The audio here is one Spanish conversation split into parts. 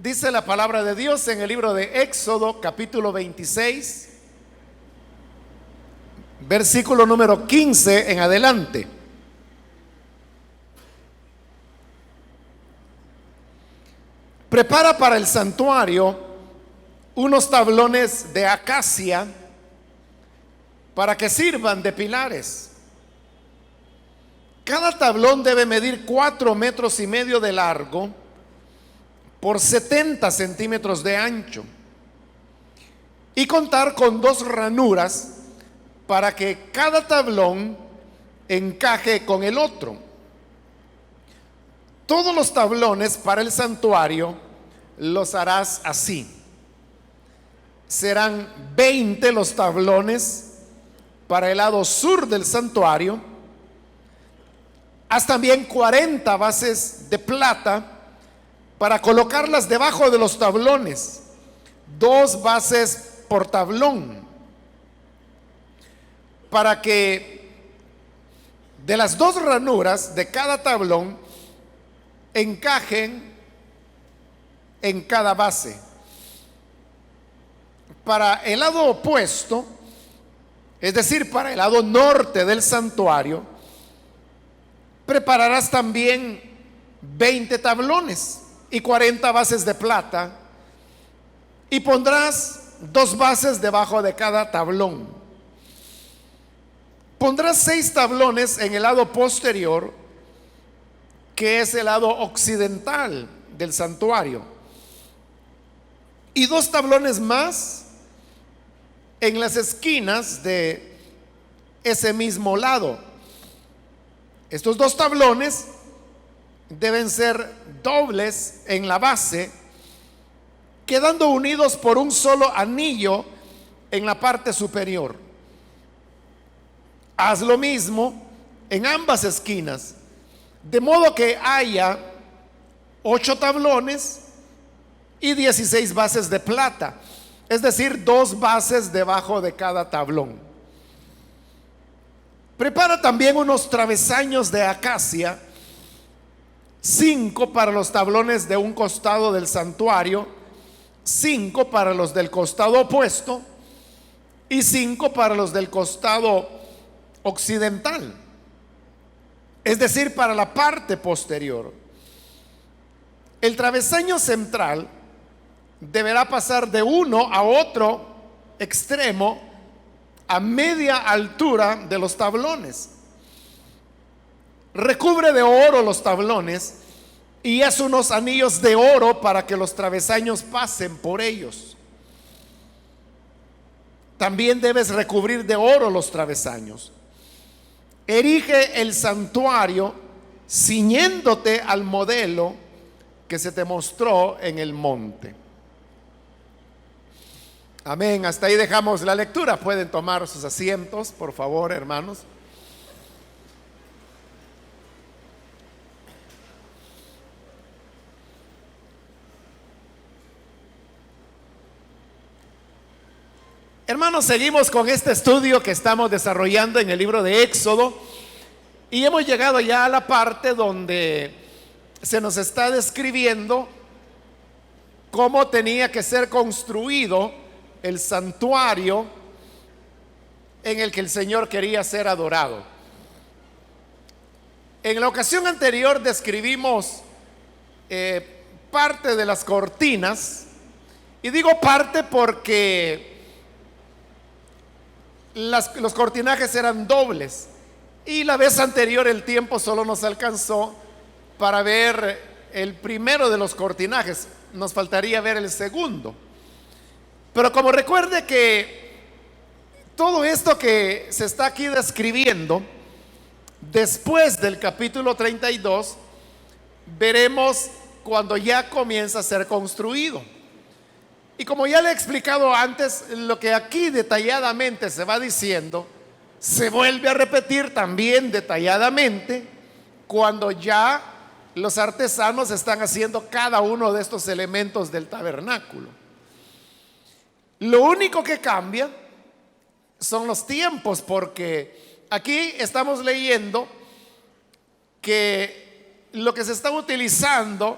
Dice la palabra de Dios en el libro de Éxodo, capítulo 26, versículo número 15 en adelante. Prepara para el santuario unos tablones de acacia para que sirvan de pilares. Cada tablón debe medir 4,5 metros de largo por 70 centímetros de ancho y contar con 2 ranuras para que cada tablón encaje con el otro. Todos los tablones para el santuario los harás así. Serán 20 los tablones para el lado sur del santuario. Haz también 40 bases de plata para colocarlas debajo de los tablones, 2 bases por tablón, para que de las 2 ranuras de cada tablón encajen en cada base. Para el lado opuesto, es decir, para el lado norte del santuario, prepararás también 20 tablones y 40 bases de plata, y pondrás 2 bases debajo de cada tablón. Pondrás 6 tablones en el lado posterior, que es el lado occidental del santuario, y 2 tablones más en las esquinas de ese mismo lado. Estos 2 tablones deben ser dobles en la base, quedando unidos por un solo anillo en la parte superior. Haz lo mismo en ambas esquinas, de modo que haya 8 tablones y 16 bases de plata, es decir, 2 bases debajo de cada tablón. Prepara también unos travesaños de acacia, 5 para los tablones de un costado del santuario, 5 para los del costado opuesto y 5 para los del costado occidental, es decir, para la parte posterior. El travesaño central deberá pasar de uno a otro extremo a media altura de los tablones. Recubre de oro los tablones y haz unos anillos de oro para que los travesaños pasen por ellos. También debes recubrir de oro los travesaños. Erige el santuario ciñéndote al modelo que se te mostró en el monte. Amén. Hasta ahí dejamos la lectura. Pueden tomar sus asientos, por favor, hermanos. Hermanos, seguimos con este estudio que estamos desarrollando en el libro de Éxodo y hemos llegado ya a la parte donde se nos está describiendo cómo tenía que ser construido el santuario en el que el Señor quería ser adorado. En la ocasión anterior describimos parte de las cortinas, y digo parte porque los cortinajes eran dobles, y la vez anterior el tiempo solo nos alcanzó para ver el primero de los cortinajes. Nos faltaría ver el segundo. Pero como recuerde que todo esto que se está aquí describiendo, después del capítulo 32, veremos cuando ya comienza a ser construido. Y como ya le he explicado antes, lo que aquí detalladamente se va diciendo, se vuelve a repetir también detalladamente cuando ya los artesanos están haciendo cada uno de estos elementos del tabernáculo. Lo único que cambia son los tiempos, porque aquí estamos leyendo que lo que se está utilizando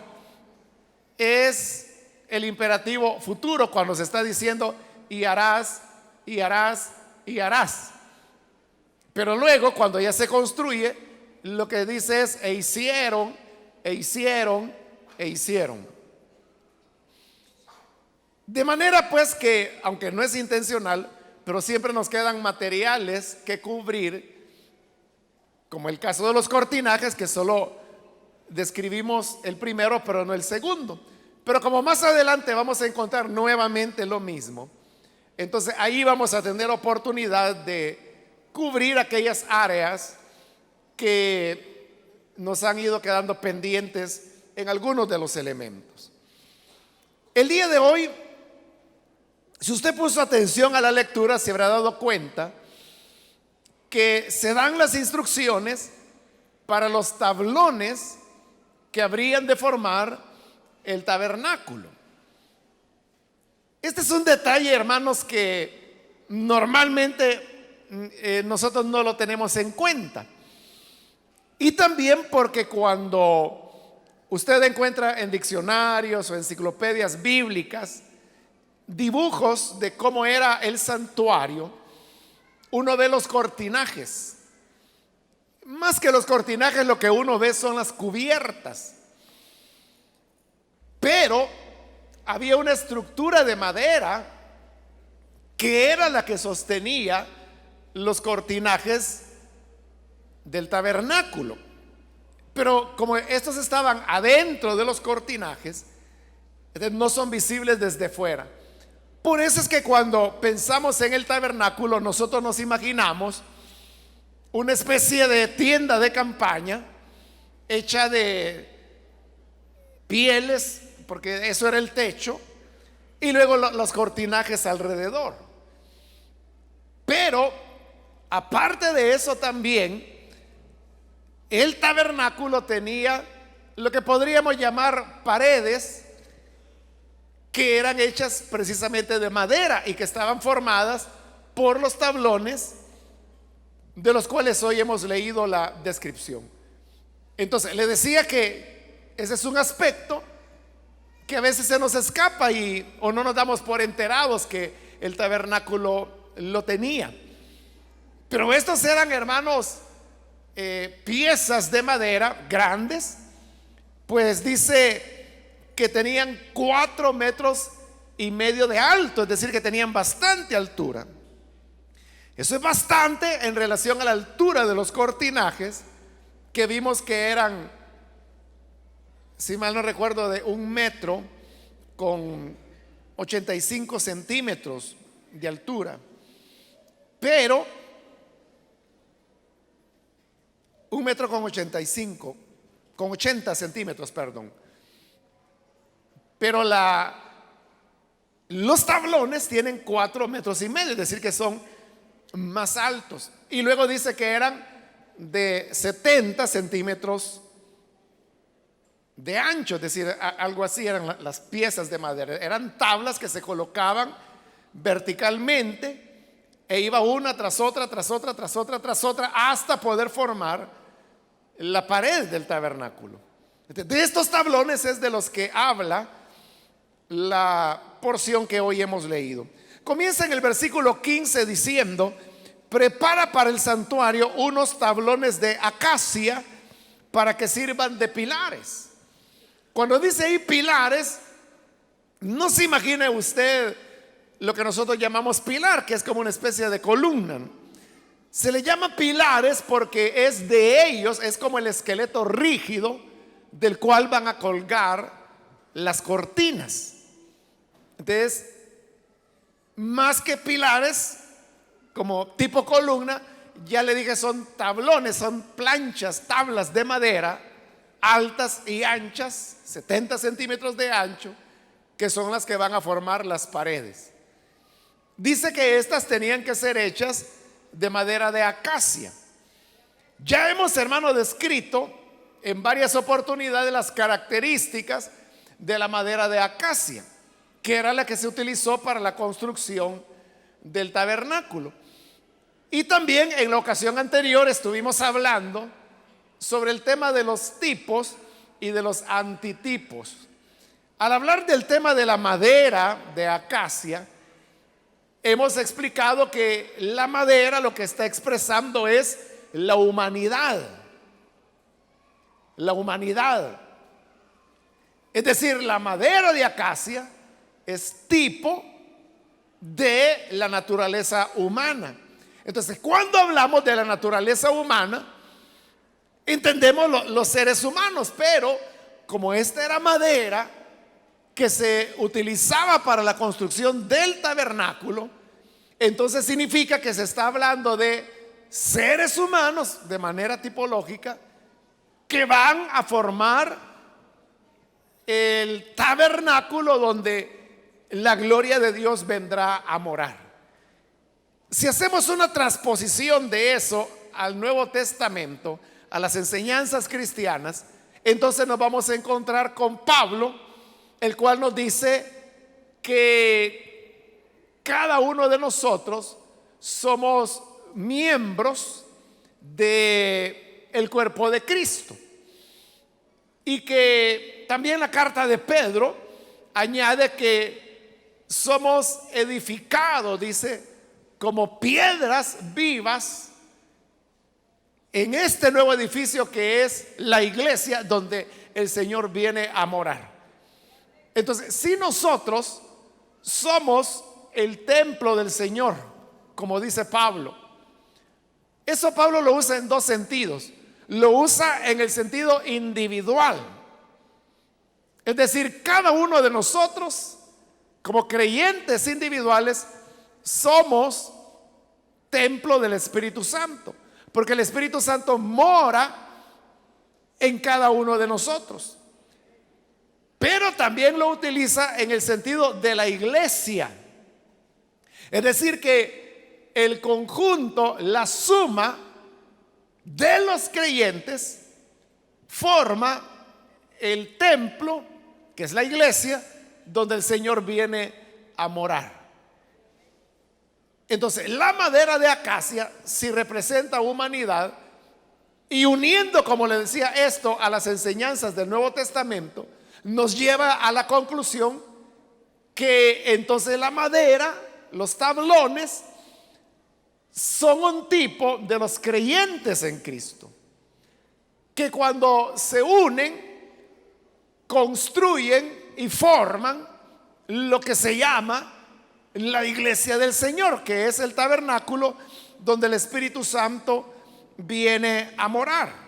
es el imperativo futuro cuando se está diciendo y harás, y harás, y harás. Pero luego cuando ya se construye, lo que dice es e hicieron, e hicieron, e hicieron. De manera pues que, aunque no es intencional, pero siempre nos quedan materiales que cubrir, como el caso de los cortinajes, que solo describimos el primero, pero no el segundo. Pero como más adelante vamos a encontrar nuevamente lo mismo, entonces ahí vamos a tener oportunidad de cubrir aquellas áreas que nos han ido quedando pendientes en algunos de los elementos. El día de hoy, si usted puso atención a la lectura, se habrá dado cuenta que se dan las instrucciones para los tablones que habrían de formar el tabernáculo. Este es un detalle, hermanos, que normalmente nosotros no lo tenemos en cuenta. Y también porque cuando usted encuentra en diccionarios o enciclopedias bíblicas dibujos de cómo era el santuario, uno ve los cortinajes. Más que los cortinajes, lo que uno ve son las cubiertas. Pero había una estructura de madera que era la que sostenía los cortinajes del tabernáculo. Pero como estos estaban adentro de los cortinajes, no son visibles desde fuera. Por eso es que cuando pensamos en el tabernáculo, nosotros nos imaginamos una especie de tienda de campaña hecha de pieles, porque eso era el techo, y luego los cortinajes alrededor. Pero aparte de eso también, el tabernáculo tenía lo que podríamos llamar paredes que eran hechas precisamente de madera y que estaban formadas por los tablones de los cuales hoy hemos leído la descripción. Entonces, le decía que ese es un aspecto que a veces se nos escapa o no nos damos por enterados que el tabernáculo lo tenía. Pero estos eran, hermanos, piezas de madera grandes, pues dice que tenían 4,5 metros de alto, es decir, que tenían bastante altura. Eso es bastante en relación a la altura de los cortinajes, que vimos que eran, si mal no recuerdo, de 1 metro con 85 centímetros de altura. Pero 1 metro con 80 centímetros, perdón. Pero los tablones tienen 4,5 metros, es decir, que son más altos. Y luego dice que eran de 70 centímetros de ancho, es decir, algo así eran las piezas de madera. Eran tablas que se colocaban verticalmente e iba una tras otra, tras otra, tras otra, tras otra, hasta poder formar la pared del tabernáculo. De estos tablones es de los que habla la porción que hoy hemos leído. Comienza en el versículo 15 diciendo: prepara para el santuario unos tablones de acacia para que sirvan de pilares. Cuando dice ahí pilares, no se imagine usted lo que nosotros llamamos pilar, que es como una especie de columna. Se le llama pilares porque es de ellos, es como el esqueleto rígido del cual van a colgar las cortinas. Entonces, más que pilares, como tipo columna, ya le dije, son tablones, son planchas, tablas de madera, altas y anchas, 70 centímetros de ancho, que son las que van a formar las paredes. Dice que estas tenían que ser hechas de madera de acacia. Ya hemos, hermano, descrito en varias oportunidades las características de la madera de acacia, que era la que se utilizó para la construcción del tabernáculo. Y también en la ocasión anterior estuvimos hablando sobre el tema de los tipos y de los antitipos. Al hablar del tema de la madera de acacia, hemos explicado que la madera lo que está expresando es la humanidad. La humanidad. Es decir, la madera de acacia es tipo de la naturaleza humana. Entonces, cuando hablamos de la naturaleza humana, entendemos los seres humanos, pero como esta era madera que se utilizaba para la construcción del tabernáculo, entonces significa que se está hablando de seres humanos de manera tipológica que van a formar el tabernáculo donde la gloria de Dios vendrá a morar. Si hacemos una transposición de eso al Nuevo Testamento, a las enseñanzas cristianas, entonces nos vamos a encontrar con Pablo, el cual nos dice que cada uno de nosotros somos miembros del cuerpo de Cristo. Y que también la carta de Pedro añade que somos edificados, dice, como piedras vivas en este nuevo edificio que es la iglesia donde el Señor viene a morar. Entonces, si nosotros somos el templo del Señor, como dice Pablo, eso Pablo lo usa en dos sentidos. Lo usa en el sentido individual. Es decir, cada uno de nosotros, como creyentes individuales, somos templo del Espíritu Santo. Porque el Espíritu Santo mora en cada uno de nosotros. Pero también lo utiliza en el sentido de la iglesia. Es decir, que el conjunto, la suma de los creyentes forma el templo, que es la iglesia, donde el Señor viene a morar. Entonces, la madera de acacia sí representa humanidad, y uniendo, como le decía, esto a las enseñanzas del Nuevo Testamento, nos lleva a la conclusión que entonces la madera, los tablones, son un tipo de los creyentes en Cristo, que cuando se unen, construyen y forman lo que se llama la iglesia del Señor, que es el tabernáculo donde el Espíritu Santo viene a morar.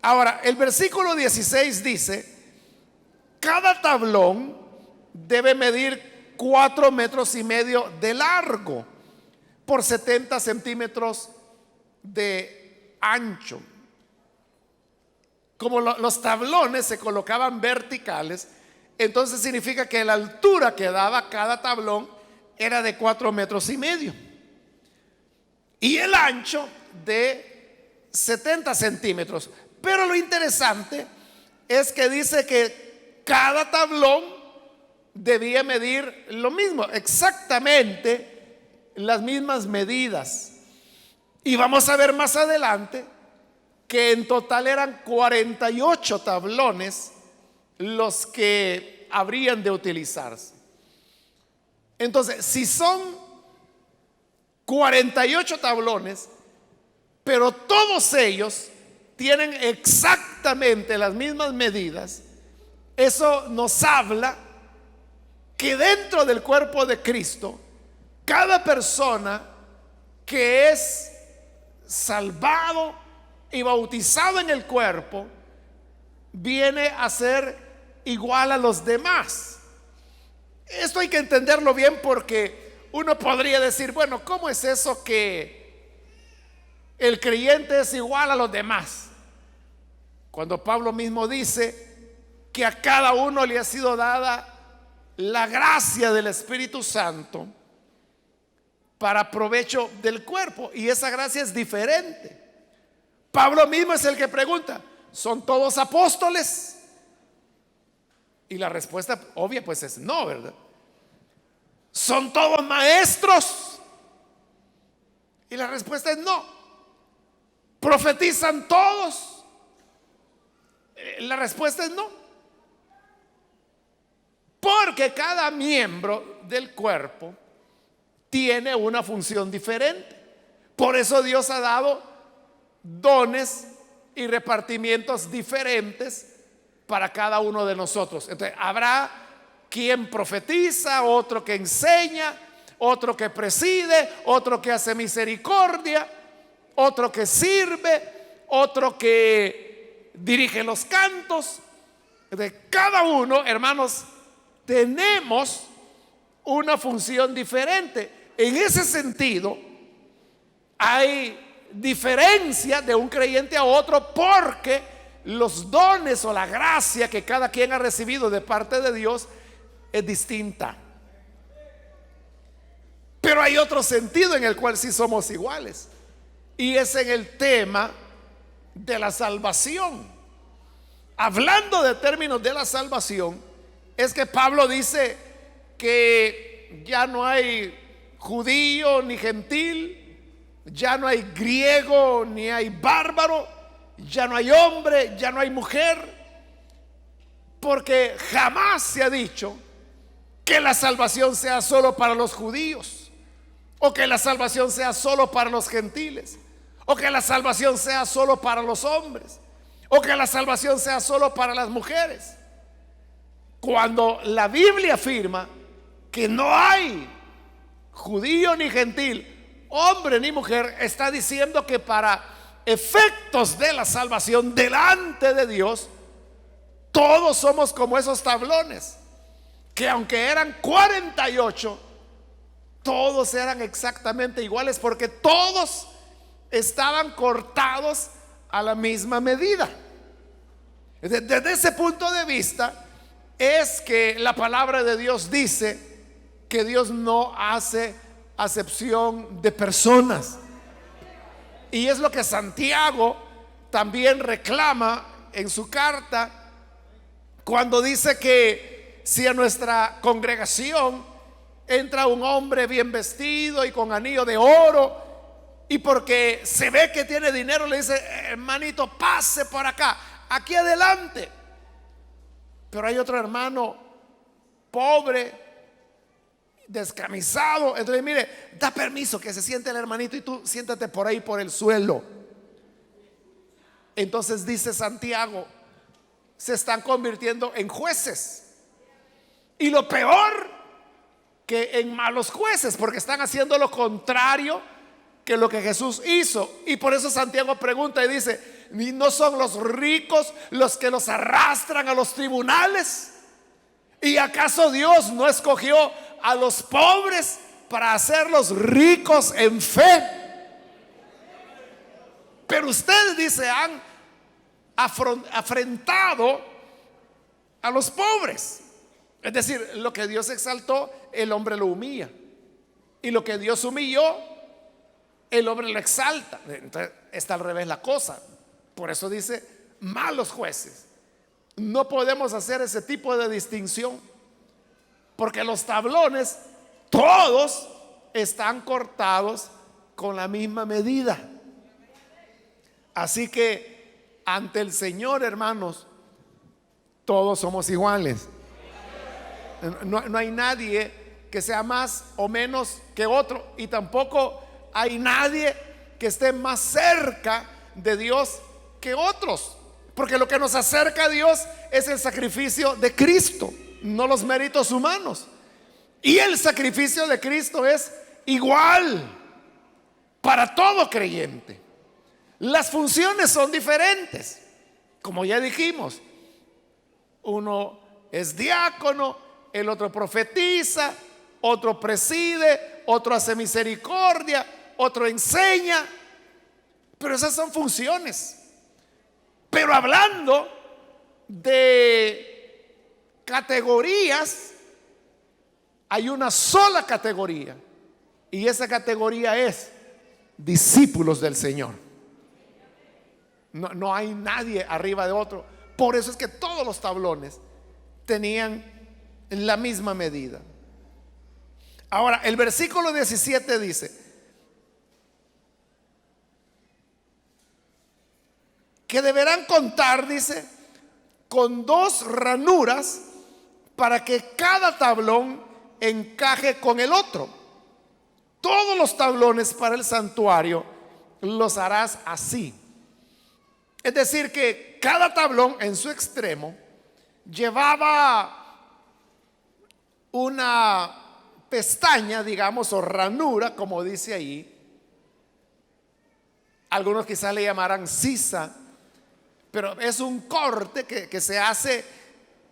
Ahora, el versículo 16 dice: cada tablón debe medir 4,5 metros de largo por 70 centímetros de ancho. Como los tablones se colocaban verticales, entonces significa que la altura que daba cada tablón era de 4,5 metros y el ancho de 70 centímetros. Pero lo interesante es que dice que cada tablón debía medir lo mismo, exactamente las mismas medidas. Y vamos a ver más adelante que en total eran 48 tablones los que habrían de utilizarse. Entonces, si son 48 tablones, pero todos ellos tienen exactamente las mismas medidas, eso nos habla que dentro del cuerpo de Cristo, cada persona que es salvado y bautizado en el cuerpo viene a ser igual a los demás. Esto hay que entenderlo bien, porque uno podría decir, bueno, ¿cómo es eso que el creyente es igual a los demás? Cuando Pablo mismo dice que a cada uno le ha sido dada la gracia del Espíritu Santo para provecho del cuerpo, y esa gracia es diferente. Pablo mismo es el que pregunta: ¿son todos apóstoles? Y la respuesta obvia pues es no, ¿verdad? ¿Son todos maestros? Y la respuesta es no. ¿Profetizan todos? La respuesta es no. Porque cada miembro del cuerpo tiene una función diferente. Por eso Dios ha dado dones y repartimientos diferentes para cada uno de nosotros. Entonces, habrá quien profetiza, otro que enseña, otro que preside, otro que hace misericordia, otro que sirve, otro que dirige los cantos. De cada uno, hermanos, tenemos una función diferente. En ese sentido, hay diferencia de un creyente a otro, porque los dones o la gracia que cada quien ha recibido de parte de Dios es distinta. Pero hay otro sentido en el cual sí somos iguales, y es en el tema de la salvación. Hablando de términos de la salvación, es que Pablo dice que ya no hay judío ni gentil, ya no hay griego ni hay bárbaro, ya no hay hombre, ya no hay mujer, porque jamás se ha dicho que la salvación sea solo para los judíos, o que la salvación sea solo para los gentiles, o que la salvación sea solo para los hombres, o que la salvación sea solo para las mujeres. Cuando la Biblia afirma que no hay judío ni gentil, hombre ni mujer, está diciendo que para efectos de la salvación delante de Dios, todos somos como esos tablones, que aunque eran 48, todos eran exactamente iguales, porque todos estaban cortados a la misma medida. Desde ese punto de vista es que la palabra de Dios dice que Dios no hace acepción de personas. Y es lo que Santiago también reclama en su carta, cuando dice que si a nuestra congregación entra un hombre bien vestido y con anillo de oro, y porque se ve que tiene dinero, le dice: hermanito, pase por acá, aquí adelante. Pero hay otro hermano pobre, descamisado, entonces mire, da permiso que se siente el hermanito y tú siéntate por ahí por el suelo. Entonces dice Santiago, se están convirtiendo en jueces, y lo peor, que en malos jueces, porque están haciendo lo contrario que lo que Jesús hizo. Y por eso Santiago pregunta y dice: ¿no son los ricos los que los arrastran a los tribunales? ¿Y acaso Dios no escogió a los pobres para hacerlos ricos en fe? Pero ustedes, dice, han afrentado a los pobres. Es decir, lo que Dios exaltó, el hombre lo humilla, y lo que Dios humilló, el hombre lo exalta. Entonces está al revés la cosa. Por eso dice malos jueces. No podemos hacer ese tipo de distinción, porque los tablones todos están cortados con la misma medida. Así que ante el Señor, hermanos, todos somos iguales. No hay nadie que sea más o menos que otro, y tampoco hay nadie que esté más cerca de Dios que otros, porque lo que nos acerca a Dios es el sacrificio de Cristo, no los méritos humanos. Y el sacrificio de Cristo es igual para todo creyente. Las funciones son diferentes, como ya dijimos. Uno es diácono, el otro profetiza, otro preside, otro hace misericordia, otro enseña. Pero esas son funciones. Pero hablando de categorías, hay una sola categoría, y esa categoría es discípulos del Señor. No hay nadie arriba de otro. Por eso es que todos los tablones tenían la misma medida. Ahora, el versículo 17 dice que deberán contar, dice, con 2 ranuras para que cada tablón encaje con el otro. Todos los tablones para el santuario los harás así. Es decir, que cada tablón en su extremo llevaba una pestaña, digamos, o ranura, como dice ahí. Algunos quizás le llamarán sisa, pero es un corte que se hace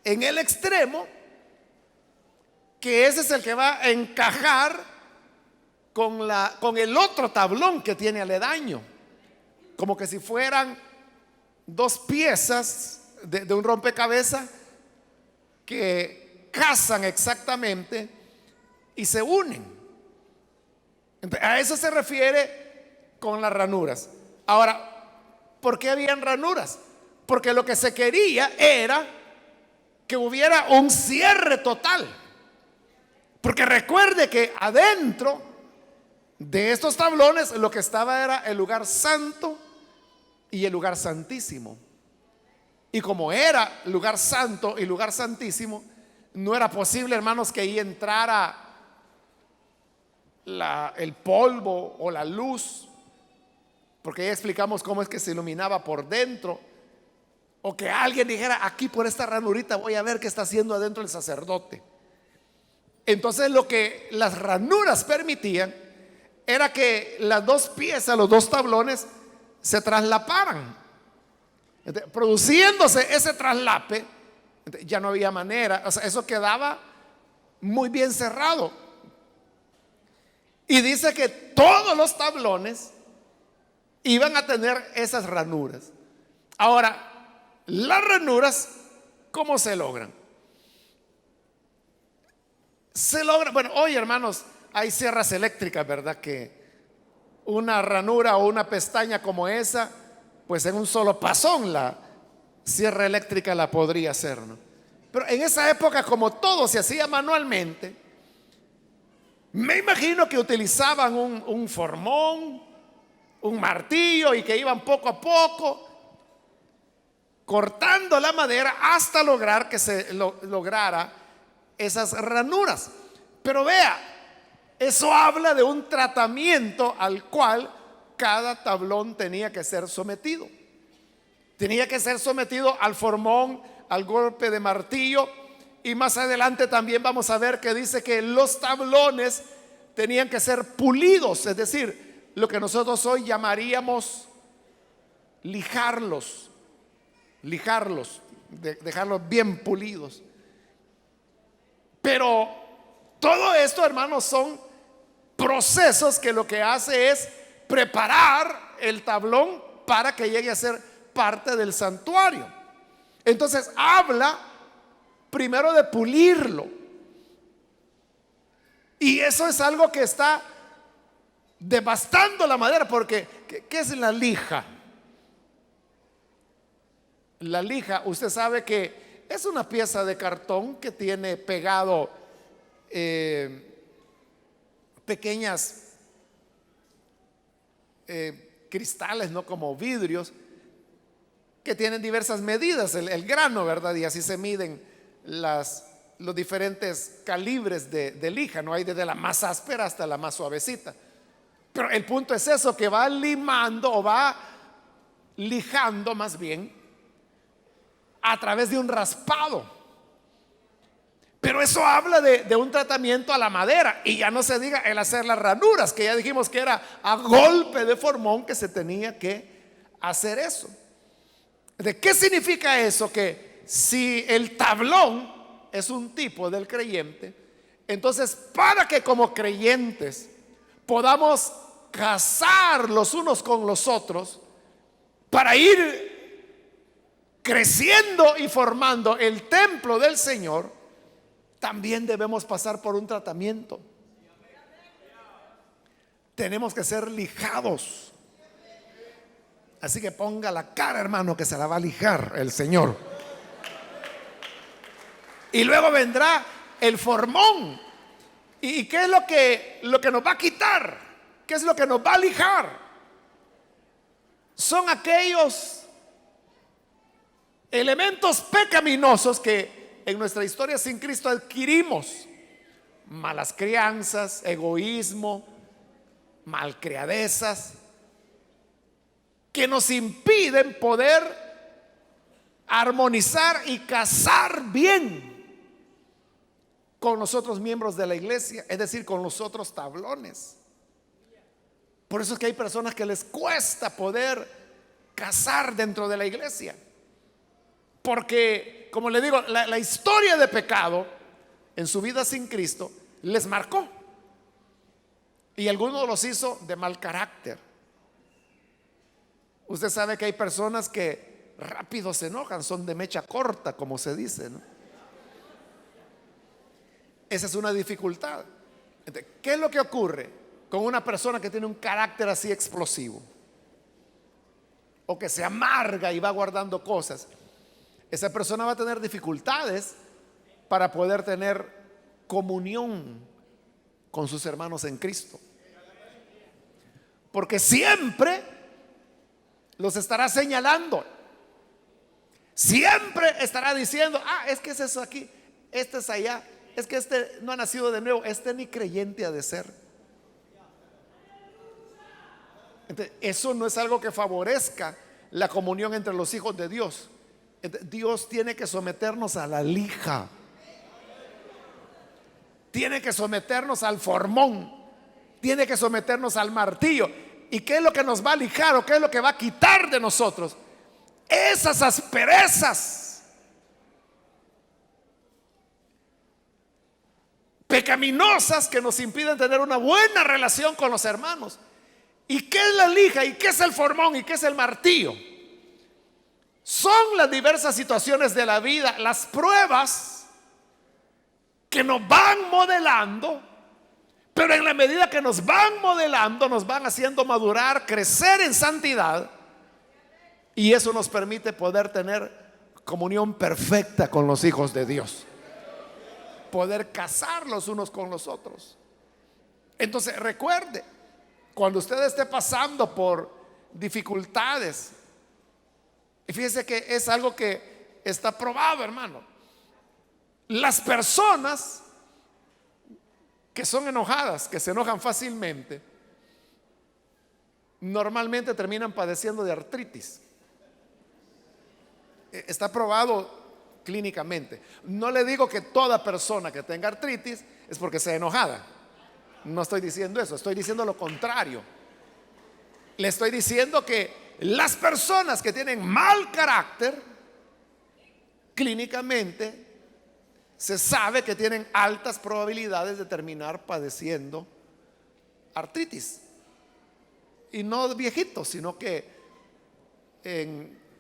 en el extremo, que ese es el que va a encajar con el otro tablón que tiene aledaño, como que si fueran dos piezas de un rompecabezas que casan exactamente y se unen. Entonces, a eso se refiere con las ranuras. Ahora, ¿por qué habían ranuras? Porque lo que se quería era que hubiera un cierre total. Porque recuerde que adentro de estos tablones lo que estaba era el lugar santo y el lugar santísimo. Y como era lugar santo y lugar santísimo, no era posible, hermanos, que ahí entrara el polvo o la luz, porque ya explicamos cómo es que se iluminaba por dentro, o que alguien dijera: aquí por esta ranurita voy a ver qué está haciendo adentro el sacerdote. Entonces, lo que las ranuras permitían era que las dos piezas, los dos tablones, se traslaparan. Entonces, produciéndose ese traslape, ya no había manera, o sea, eso quedaba muy bien cerrado. Y dice que todos los tablones iban a tener esas ranuras. Ahora, las ranuras, ¿cómo se logran? Se logra, bueno, hoy, hermanos, hay sierras eléctricas, ¿verdad? Que una ranura o una pestaña como esa, pues en un solo pasón la sierra eléctrica la podría hacer, ¿no? Pero en esa época, como todo se hacía manualmente, me imagino que utilizaban un formón, un martillo, y que iban poco a poco cortando la madera hasta lograr que se lograra esas ranuras. Pero vea, eso habla de un tratamiento al cual cada tablón tenía que ser sometido. Tenía que ser sometido al formón, al golpe de martillo. Y más adelante también vamos a ver que dice que los tablones tenían que ser pulidos, es decir, lo que nosotros hoy llamaríamos lijarlos, dejarlos bien pulidos. Pero todo esto, hermanos, son procesos que lo que hace es preparar el tablón para que llegue a ser parte del santuario. Entonces habla primero de pulirlo. Y eso es algo que está devastando la madera, porque ¿qué es la lija? La lija, usted sabe que es una pieza de cartón que tiene pegado pequeñas cristales, ¿no? Como vidrios, que tienen diversas medidas, el grano, ¿verdad? Y así se miden los diferentes calibres de lija, no hay desde la más áspera hasta la más suavecita. Pero el punto es eso, que va limando o va lijando más bien a través de un raspado. Pero eso habla de un tratamiento a la madera, y ya no se diga el hacer las ranuras, que ya dijimos que era a golpe de formón que se tenía que hacer eso. ¿De qué significa eso? Que si el tablón es un tipo del creyente, entonces para que como creyentes podamos casar los unos con los otros, para ir creciendo y formando el templo del Señor, también debemos pasar por un tratamiento. Tenemos que ser lijados. Así que ponga la cara, hermano, que se la va a lijar el Señor. Y luego vendrá el formón. ¿Y qué es lo que nos va a quitar? ¿Qué es lo que nos va a lijar? Son aquellos elementos pecaminosos que en nuestra historia sin Cristo adquirimos malas crianzas, egoísmo, malcriadezas, que nos impiden poder armonizar y casar bien con los otros miembros de la iglesia, es decir, con los otros tablones. Por eso es que hay personas que les cuesta poder casar dentro de la iglesia, porque, como le digo, la historia de pecado en su vida sin Cristo les marcó, y algunos los hizo de mal carácter. Usted sabe que hay personas que rápido se enojan, son de mecha corta, como se dice, ¿no? Esa es una dificultad. Entonces, ¿qué es lo que ocurre con una persona que tiene un carácter así explosivo, o que se amarga y va guardando cosas? Esa persona va a tener dificultades para poder tener comunión con sus hermanos en Cristo, porque siempre los estará señalando, siempre estará diciendo: es que es eso aquí, este es allá, es que este no ha nacido de nuevo, este ni creyente ha de ser. Entonces, eso no es algo que favorezca la comunión entre los hijos de Dios. Entonces, Dios tiene que someternos a la lija, tiene que someternos al formón, tiene que someternos al martillo. ¿Y qué es lo que nos va a lijar, o qué es lo que va a quitar de nosotros? Esas asperezas pecaminosas que nos impiden tener una buena relación con los hermanos. ¿Y qué es la lija? ¿Y qué es el formón? ¿Y qué es el martillo? Son las diversas situaciones de la vida, las pruebas que nos van modelando, pero en la medida que nos van modelando, nos van haciendo madurar, crecer en santidad, y eso nos permite poder tener comunión perfecta con los hijos de Dios, poder casar los unos con los otros. Entonces, recuerde, cuando usted esté pasando por dificultades, y fíjese que es algo que está probado, hermano, las personas que son enojadas, que se enojan fácilmente, normalmente terminan padeciendo de artritis. Está probado clínicamente. No le digo que toda persona que tenga artritis es porque sea enojada. No estoy diciendo eso, estoy diciendo lo contrario. Le estoy diciendo que las personas que tienen mal carácter, clínicamente se sabe que tienen altas probabilidades de terminar padeciendo artritis. Y no viejitos, sino que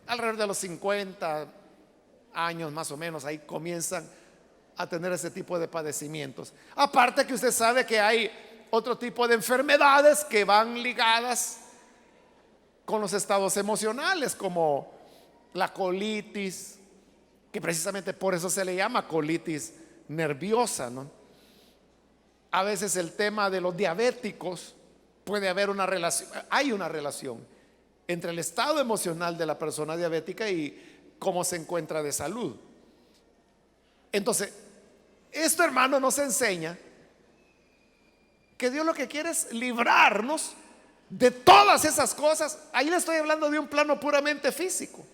alrededor de los 50 años más o menos, ahí comienzan a tener ese tipo de padecimientos. Aparte que usted sabe que hay otro tipo de enfermedades que van ligadas con los estados emocionales, como la colitis, que precisamente por eso se le llama colitis nerviosa, ¿no? A veces el tema de los diabéticos, puede haber una relación, hay una relación entre el estado emocional de la persona diabética y cómo se encuentra de salud. Entonces, esto, hermano, nos enseña que Dios lo que quiere es librarnos de todas esas cosas. Ahí le estoy hablando de un plano puramente físico,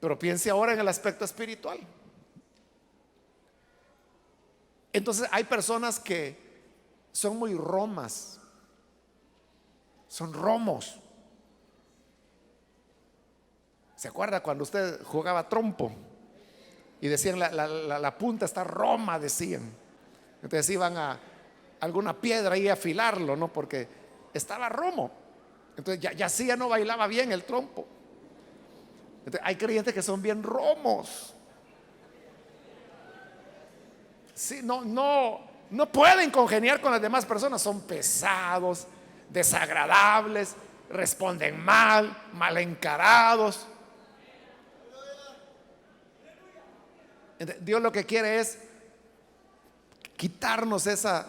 pero piense ahora en el aspecto espiritual. Entonces, hay personas que son muy romas, son romos. ¿Se acuerda cuando usted jugaba trompo y decían la punta está roma, decían? Entonces iban a alguna piedra y a afilarlo, ¿no? Porque estaba romo. Entonces ya no bailaba bien el trompo. Entonces, hay creyentes que son bien romos. Sí, no pueden congeniar con las demás personas. Son pesados, desagradables, responden mal encarados. Entonces, Dios lo que quiere es quitarnos esas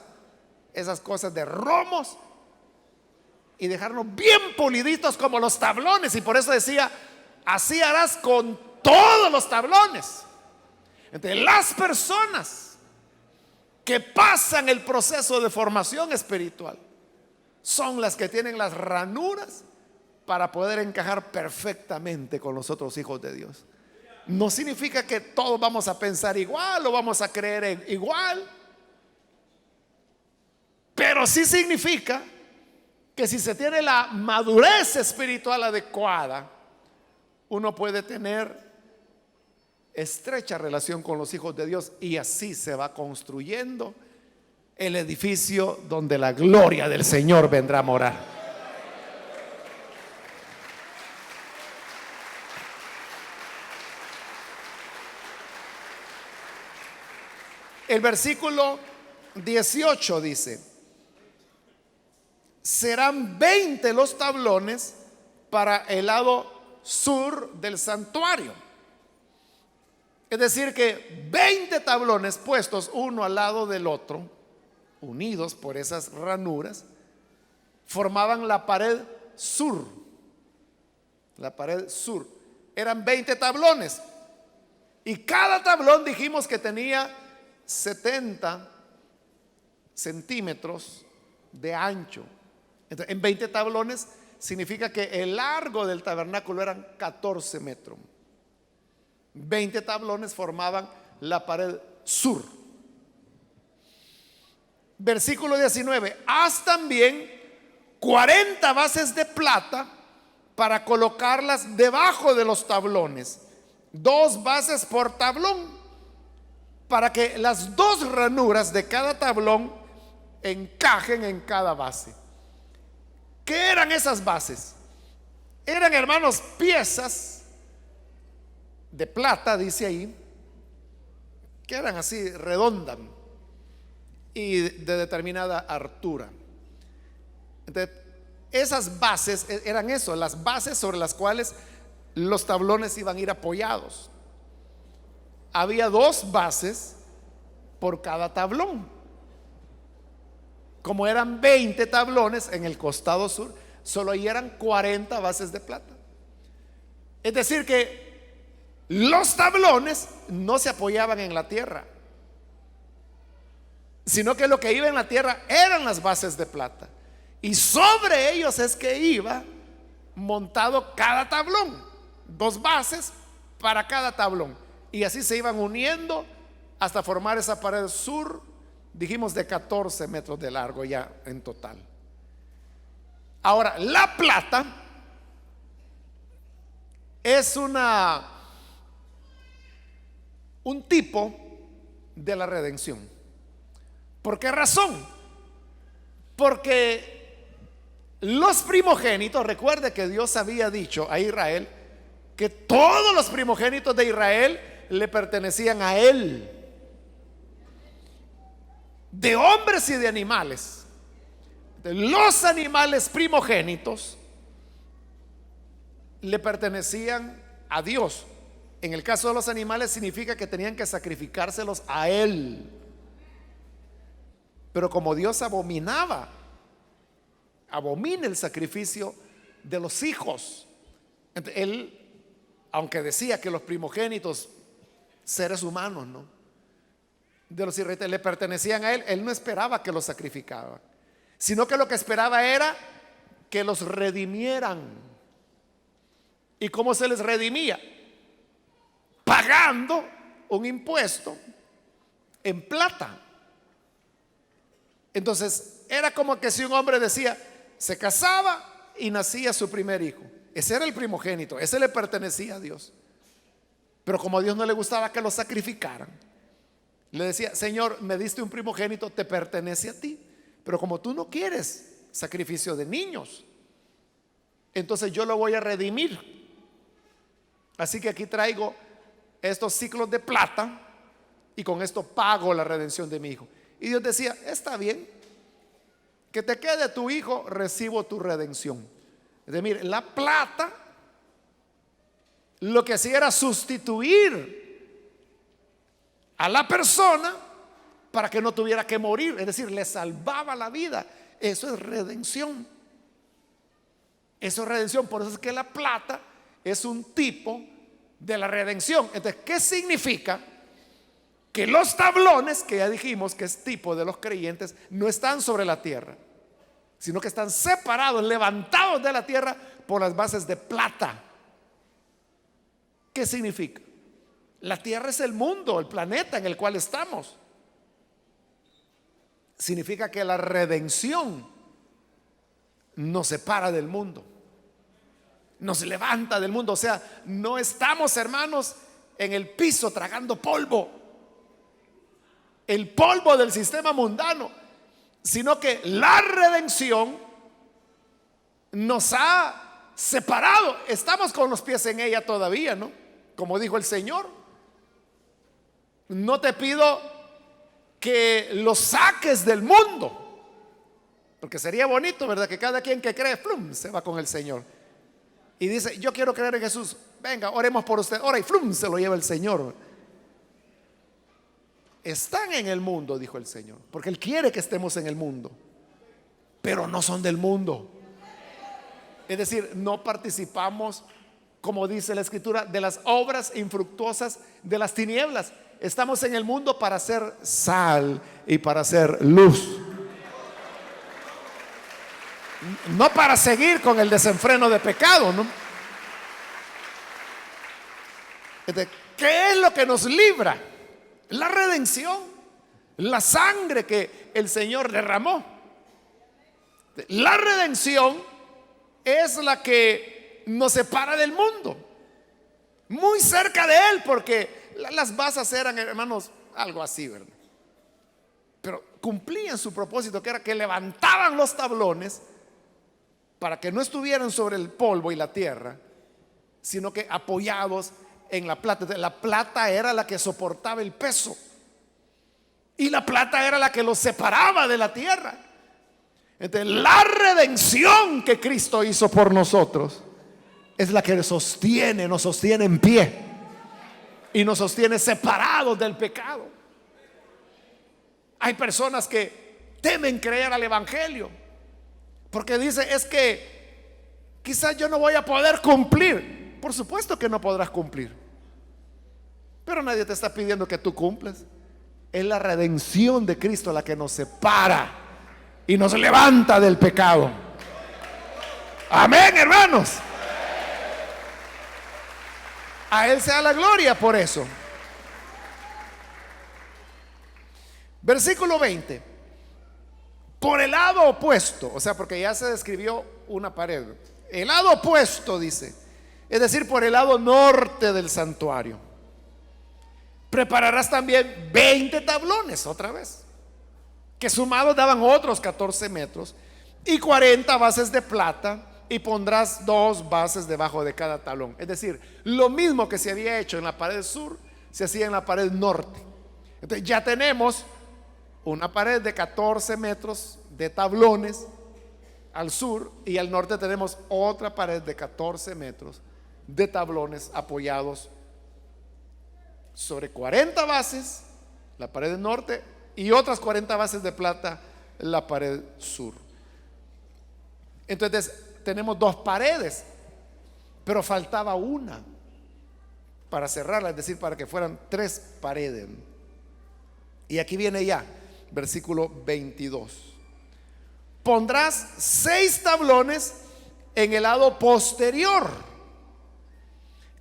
cosas de romos y dejarnos bien puliditos como los tablones. Y por eso decía: así harás con todos los tablones. Entonces, las personas que pasan el proceso de formación espiritual son las que tienen las ranuras para poder encajar perfectamente con los otros hijos de Dios. No significa que todos vamos a pensar igual o vamos a creer igual, pero sí significa que si se tiene la madurez espiritual adecuada, uno puede tener estrecha relación con los hijos de Dios, y así se va construyendo el edificio donde la gloria del Señor vendrá a morar. El versículo 18 dice: serán 20 los tablones para el lado sur del santuario. Es decir, que 20 tablones puestos uno al lado del otro, unidos por esas ranuras, formaban la pared sur. La pared sur. Eran 20 tablones. Y cada tablón dijimos que tenía 70 centímetros de ancho. Entonces, en 20 tablones significa que el largo del tabernáculo eran 14 metros. 20 tablones formaban la pared sur. Versículo 19: haz también 40 bases de plata para colocarlas debajo de los tablones, 2 bases por tablón, para que las 2 ranuras de cada tablón encajen en cada base. ¿Qué eran esas bases? Eran, hermanos, piezas de plata, dice ahí, que eran así redondas y de determinada altura. Entonces, esas bases eran eso, las bases sobre las cuales los tablones iban a ir apoyados. Había 2 bases por cada tablón. Como eran 20 tablones en el costado sur, solo ahí eran 40 bases de plata. Es decir que los tablones no se apoyaban en la tierra, sino que lo que iba en la tierra eran las bases de plata, y sobre ellos es que iba montado cada tablón, 2 bases para cada tablón, y así se iban uniendo hasta formar esa pared sur, dijimos de 14 metros de largo ya en total. Ahora, la plata es un tipo de la redención. ¿Por qué razón? Porque los primogénitos, recuerde que Dios había dicho a Israel que todos los primogénitos de Israel le pertenecían a él, de hombres y de animales. Los animales primogénitos le pertenecían a Dios. En el caso de los animales significa que tenían que sacrificárselos a él. Pero como Dios abomina el sacrificio de los hijos, entonces, él, aunque decía que los primogénitos, seres humanos, ¿no?, de los israelitas le pertenecían a él, él no esperaba que los sacrificaban, sino que lo que esperaba era que los redimieran. ¿Y cómo se les redimía? Pagando un impuesto en plata. Entonces era como que si un hombre decía, se casaba y nacía su primer hijo, ese era el primogénito, ese le pertenecía a Dios. Pero como a Dios no le gustaba que lo sacrificaran, le decía, Señor, me diste un primogénito, te pertenece a ti, pero como tú no quieres sacrificio de niños, entonces yo lo voy a redimir. Así que aquí traigo estos ciclos de plata y con esto pago la redención de mi hijo. Y Dios decía, está bien, que te quede tu hijo, recibo tu redención. Es decir, mire, la plata lo que hacía era sustituir a la persona para que no tuviera que morir, es decir, le salvaba la vida. Eso es redención. Eso es redención. Por eso es que la plata es un tipo de la redención. Entonces, ¿qué significa que los tablones, que ya dijimos que es tipo de los creyentes, no están sobre la tierra, sino que están separados, levantados de la tierra por las bases de plata. ¿Qué significa? La tierra es el mundo, el planeta en el cual estamos. Significa que la redención nos separa del mundo, nos levanta del mundo. O sea, no estamos, hermanos, en el piso tragando polvo, el polvo del sistema mundano, sino que la redención nos ha separado. Estamos con los pies en ella todavía, ¿no? Como dijo el Señor, no te pido que los saques del mundo, porque sería bonito, ¿verdad? Que cada quien que cree, ¡flum!, se va con el Señor. Y dice, yo quiero creer en Jesús, venga, oremos por usted, ora, y ¡flum!, se lo lleva el Señor. Están en el mundo, dijo el Señor, porque Él quiere que estemos en el mundo, pero no son del mundo. Es decir, no participamos, como dice la Escritura, de las obras infructuosas de las tinieblas. Estamos en el mundo para ser sal y para ser luz, no para seguir con el desenfreno de pecado, ¿no? ¿Qué es lo que nos libra? La redención, la sangre que el Señor derramó. La redención es la que nos separa del mundo, muy cerca de Él, porque las basas eran, hermanos, algo así, ¿verdad? Pero cumplían su propósito, que era que levantaban los tablones para que no estuvieran sobre el polvo y la tierra, sino que apoyados en la plata. La plata era la que soportaba el peso, y la plata era la que los separaba de la tierra. Entonces, la redención que Cristo hizo por nosotros es la que nos sostiene en pie y nos sostiene separados del pecado. Hay personas que temen creer al Evangelio porque dice, es que quizás yo no voy a poder cumplir. Por supuesto que no podrás cumplir, pero nadie te está pidiendo que tú cumplas. Es la redención de Cristo la que nos separa y nos levanta del pecado. Amén, hermanos. A Él sea la gloria por eso. Versículo 20. Por el lado opuesto, o sea, porque ya se describió una pared. El lado opuesto, dice, es decir, por el lado norte del santuario, prepararás también 20 tablones, otra vez, que sumados daban otros 14 metros, y 40 bases de plata, y pondrás 2 bases debajo de cada tablón. Es decir, lo mismo que se había hecho en la pared sur, se hacía en la pared norte. Entonces ya tenemos una pared de 14 metros de tablones al sur, y al norte tenemos otra pared de 14 metros de tablones apoyados sobre 40 bases, la pared norte, y otras 40 bases de plata, la pared sur. Entonces tenemos 2 paredes, pero faltaba una para cerrarla, es decir, para que fueran 3 paredes. Y aquí viene ya, versículo 22. Pondrás 6 tablones en el lado posterior,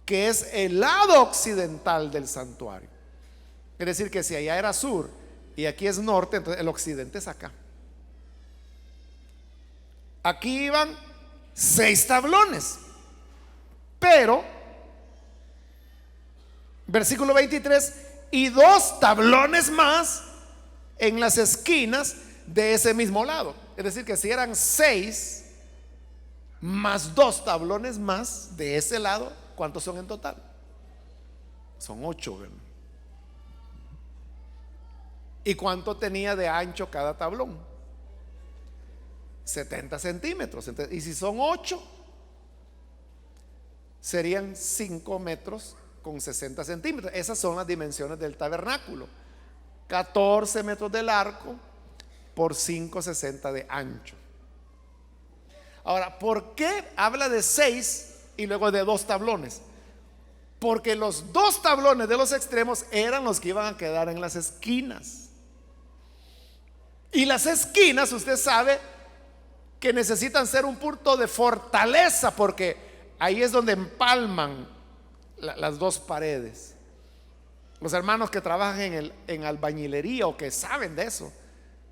que es el lado occidental del santuario. Es decir, que si allá era sur y aquí es norte, entonces el occidente es acá. Aquí iban 6 tablones, pero versículo 23, y 2 tablones más en las esquinas de ese mismo lado. Es decir, que si eran 6 más 2 tablones más de ese lado, ¿cuántos son en total? Son 8, ¿verdad? ¿Y cuánto tenía de ancho cada tablón? 70 centímetros. Entonces, y si son 8, serían 5 metros con 60 centímetros. Esas son las dimensiones del tabernáculo: 14 metros de largo por 5,60 de ancho. Ahora, ¿por qué habla de 6 y luego de 2 tablones? porque los dos tablones de los extremos eran los que iban a quedar en las esquinas. Y las esquinas, usted sabe que necesitan ser un punto de fortaleza, porque ahí es donde empalman las dos paredes. Los hermanos que trabajan en albañilería o que saben de eso,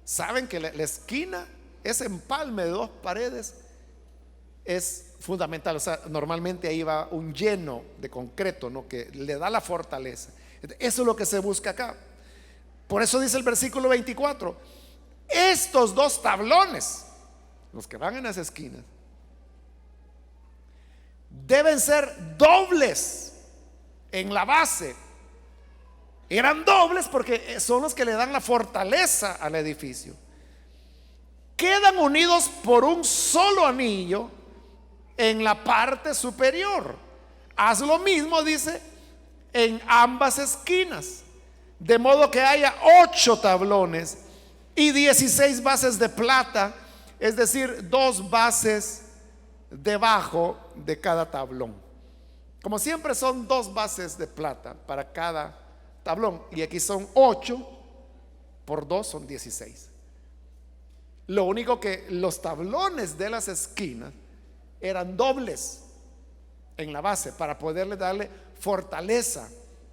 saben que la esquina, ese empalme de dos paredes es fundamental. O sea, normalmente ahí va un lleno de concreto, ¿no?, que le da la fortaleza. Eso es lo que se busca acá. Por eso dice el versículo 24: estos dos tablones, los que van en las esquinas, deben ser dobles en la base. Eran dobles porque son los que le dan la fortaleza al edificio. Quedan unidos por un solo anillo en la parte superior. Haz lo mismo, dice, en ambas esquinas, de modo que haya 8 tablones y 16 bases de plata, es decir, 2 bases debajo de cada tablón. Como siempre, son 2 bases de plata para cada tablón, y aquí son 8 por 2 son 16. Lo único que los tablones de las esquinas eran dobles en la base para poderle darle fortaleza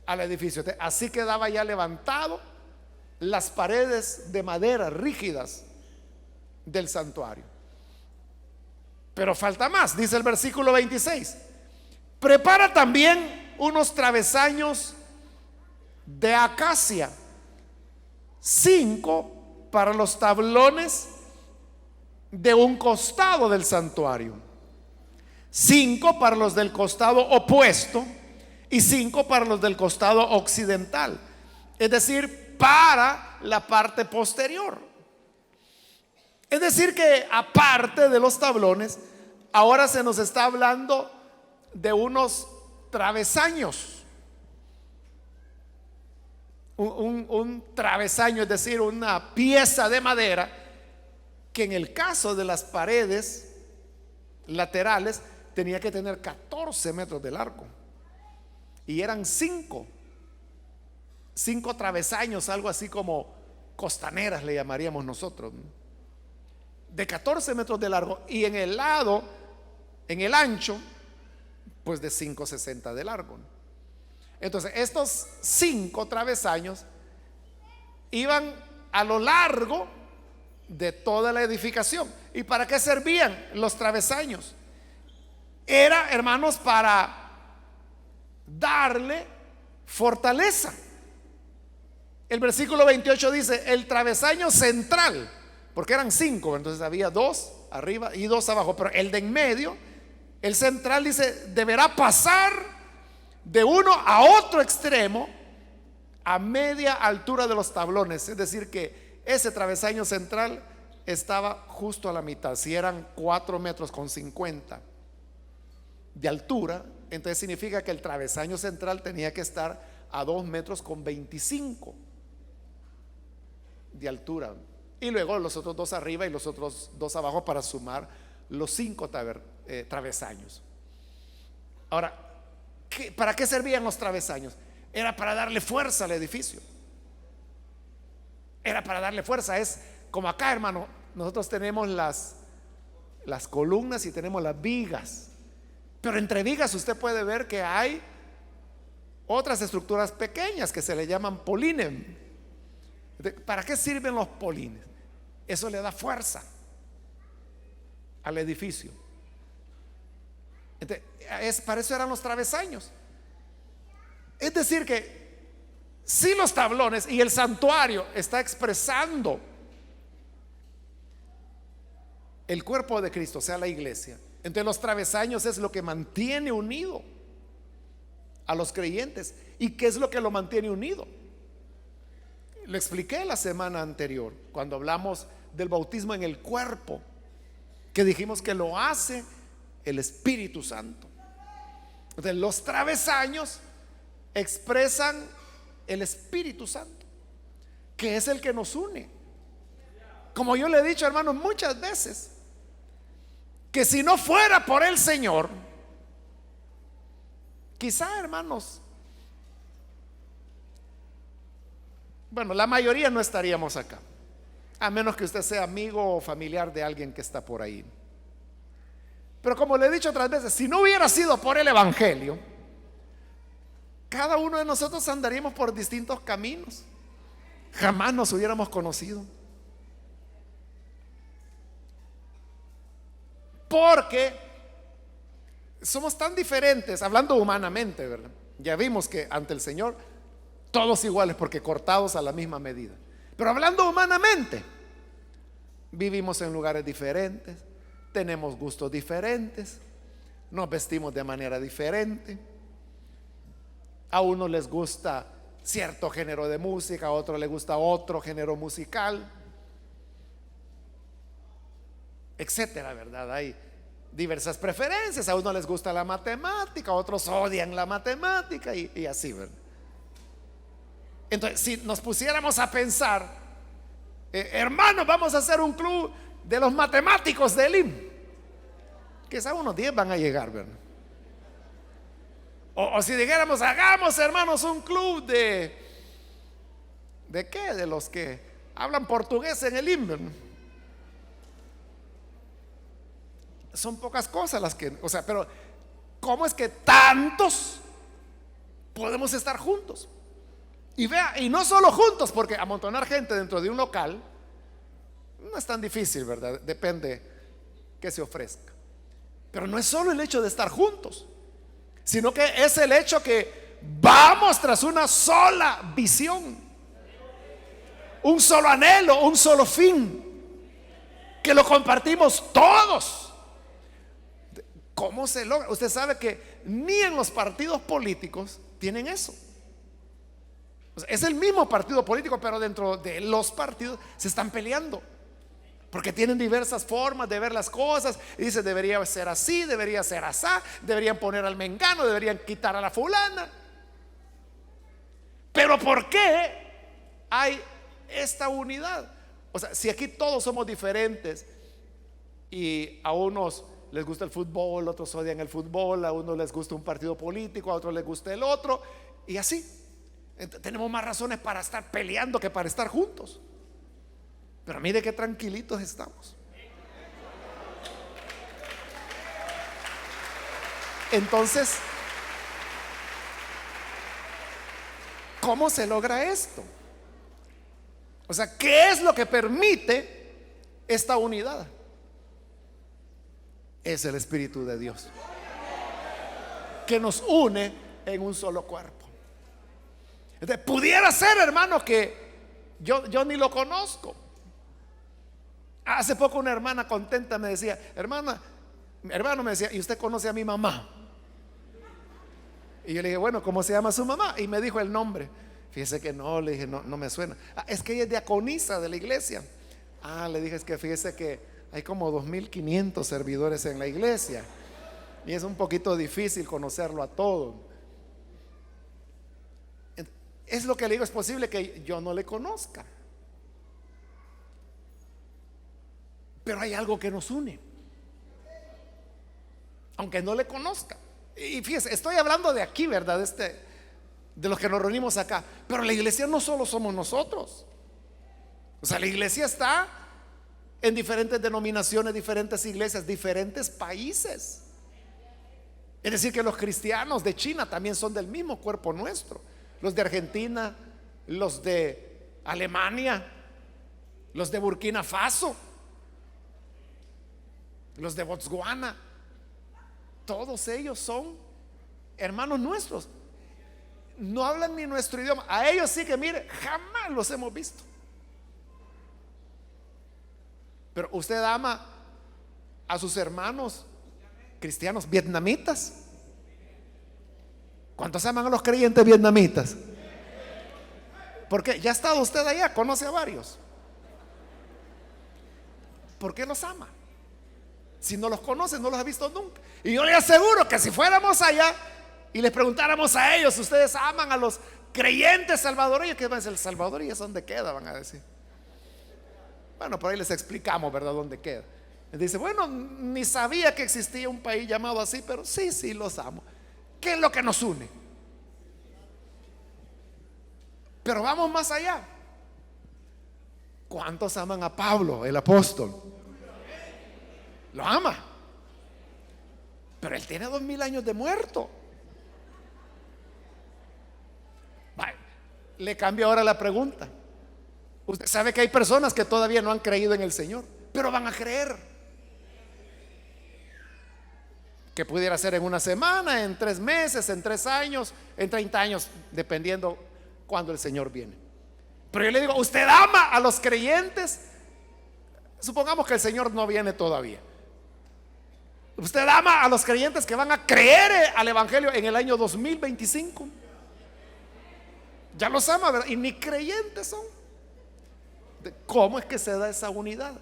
al edificio. Así quedaba ya levantado las paredes de madera rígidas del santuario. Pero falta más, dice el versículo 26: prepara también unos travesaños de acacia, 5 para los tablones de un costado del santuario, 5 para los del costado opuesto y 5 para los del costado occidental, es decir, para la parte posterior. Es decir que aparte de los tablones, ahora se nos está hablando de unos travesaños. Un travesaño, es decir, una pieza de madera que en el caso de las paredes laterales tenía que tener 14 metros de largo, y eran 5 travesaños, algo así como costaneras le llamaríamos nosotros, de 14 metros de largo, y en el lado, en el ancho, pues de 5,60 de largo. Entonces estos 5 travesaños iban a lo largo de toda la edificación. ¿Y para qué servían los travesaños? Era, hermanos, para darle fortaleza. El versículo 28 dice: el travesaño central, porque eran 5, entonces había 2 arriba y 2 abajo, pero el de en medio, el central, dice, deberá pasar de uno a otro extremo a media altura de los tablones. Es decir que ese travesaño central estaba justo a la mitad. Si eran 4,50 metros de altura, entonces significa que el travesaño central tenía que estar a 2,25 metros de altura, y luego los otros 2 arriba y los otros 2 abajo para sumar los 5 travesaños. Ahora, ¿para qué servían los travesaños? Era para darle fuerza al edificio. Era para darle fuerza. Es como acá, hermano, nosotros tenemos las columnas y tenemos las vigas, pero entre vigas usted puede ver que hay otras estructuras pequeñas que se le llaman polines. ¿Para qué sirven los polines? Eso le da fuerza al edificio. Entonces, para eso eran los travesaños. Es decir que si los tablones y el santuario está expresando el cuerpo de Cristo, o sea, la iglesia, entonces los travesaños es lo que mantiene unido a los creyentes. ¿Y qué es lo que lo mantiene unido? Lo expliqué la semana anterior cuando hablamos del bautismo en el cuerpo, que dijimos que lo hace el Espíritu Santo. Entonces los travesaños expresan el Espíritu Santo, que es el que nos une. Como yo le he dicho, hermanos, muchas veces, que si no fuera por el Señor, Quizá, hermanos, bueno, la mayoría no estaríamos acá, a menos que usted sea amigo o familiar de alguien que está por ahí. Pero como le he dicho otras veces, si no hubiera sido por el Evangelio, cada uno de nosotros andaríamos por distintos caminos. Jamás nos hubiéramos conocido. Porque somos tan diferentes, hablando humanamente, ¿verdad? Ya vimos que ante el Señor todos iguales porque cortados a la misma medida. Pero hablando humanamente, vivimos en lugares diferentes, tenemos gustos diferentes, nos vestimos de manera diferente. A uno les gusta cierto género de música, a otro le gusta otro género musical, etcétera, ¿verdad? Hay diversas preferencias. A uno les gusta la matemática, a otros odian la matemática y así, ¿verdad? Entonces, si nos pusiéramos a pensar, hermanos, vamos a hacer un club de los matemáticos del IM, quizá unos 10 van a llegar, ¿verdad? O si dijéramos, hagamos, hermanos, un club ¿de qué? De los que hablan portugués en el IM, ¿verdad? Son pocas cosas las que, o sea, pero ¿cómo es que tantos podemos estar juntos? Y vea, y no solo juntos, porque amontonar gente dentro de un local no es tan difícil, ¿verdad? Depende que se ofrezca. Pero no es solo el hecho de estar juntos, sino que es el hecho que vamos tras una sola visión, un solo anhelo, un solo fin, que lo compartimos todos. ¿Cómo se logra? Usted sabe que ni en los partidos políticos tienen eso. O sea, es el mismo partido político, pero dentro de los partidos se están peleando, porque tienen diversas formas de ver las cosas. Y dice, debería ser así, debería ser asá, deberían poner al mengano, deberían quitar a la fulana. Pero ¿por qué hay esta unidad? O sea, si aquí todos somos diferentes y a unos les gusta el fútbol, otros odian el fútbol, a unos les gusta un partido político, a otros les gusta el otro, y así. Tenemos más razones para estar peleando que para estar juntos. Pero mire qué tranquilitos estamos. Entonces, ¿cómo se logra esto? O sea, ¿qué es lo que permite esta unidad? Es el Espíritu de Dios, que nos une en un solo cuerpo. Entonces, pudiera ser, hermano, que yo ni lo conozco. Hace poco una hermana contenta me decía, hermano, me decía, ¿y usted conoce a mi mamá? Y yo le dije, bueno, ¿cómo se llama su mamá? Y me dijo el nombre. Fíjese que no, le dije, no, no me suena. Es que ella es diaconisa de la iglesia. Le dije, es que fíjese que hay como 2500 servidores en la iglesia y es un poquito difícil conocerlo a todo. Es lo que le digo, es posible que yo no le conozca, pero hay algo que nos une, aunque no le conozca. Y fíjese, estoy hablando de aquí, ¿verdad? De los que nos reunimos acá. Pero la iglesia no solo somos nosotros. O sea, la iglesia está en diferentes denominaciones, diferentes iglesias, diferentes países. Es decir, que los cristianos de China también son del mismo cuerpo nuestro. Los de Argentina, los de Alemania, los de Burkina Faso, los de Botswana. Todos ellos son hermanos nuestros. No hablan ni nuestro idioma. A ellos sí que, mire, jamás los hemos visto. Pero usted ama a sus hermanos cristianos vietnamitas. ¿Cuántos aman a los creyentes vietnamitas? Porque ya ha estado usted allá, conoce a varios. ¿Por qué los ama? Si no los conoce, no los ha visto nunca. Y yo le aseguro que si fuéramos allá y les preguntáramos a ellos, ¿ustedes aman a los creyentes salvadoreños? ¿Qué van a decir? El Salvador, ¿y eso dónde queda? Van a decir. Bueno, por ahí les explicamos, ¿verdad?, dónde queda. Dice, bueno, ni sabía que existía un país llamado así, pero sí, los amo. ¿Qué es lo que nos une? Pero vamos más allá. ¿Cuántos aman a Pablo, el apóstol? Lo ama. Pero él tiene 2000 años de muerto. Vale, le cambio ahora la pregunta. Usted sabe que hay personas que todavía no han creído en el Señor, pero van a creer. Que pudiera ser en una semana, en 3 meses, en 3 años, en 30 años, dependiendo cuando el Señor viene. Pero yo le digo, ¿usted ama a los creyentes? Supongamos que el Señor no viene todavía. ¿Usted ama a los creyentes que van a creer al Evangelio en el año 2025? Ya los ama, ¿verdad? Y ni creyentes son. ¿Cómo es que se da esa unidad?